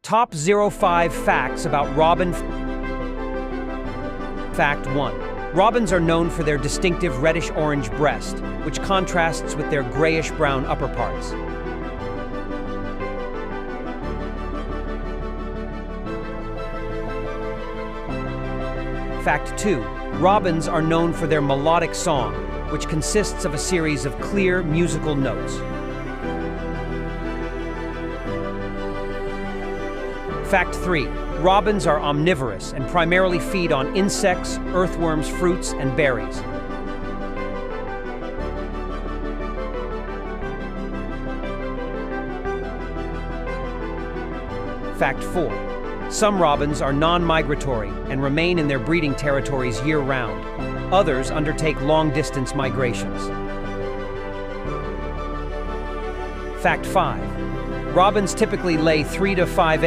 Top 05 facts about robin. Fact 1. Robins are known for their distinctive reddish-orange breast, which contrasts with their grayish-brown upper parts. Fact 2. Robins are known for their melodic song, which consists of a series of clear musical notes. Fact 3. Robins are omnivorous and primarily feed on insects, earthworms, fruits, and berries. Fact 4. Some robins are non-migratory and remain in their breeding territories year-round. Others undertake long-distance migrations. Fact 5. Robins typically lay 3 to 5 eggs.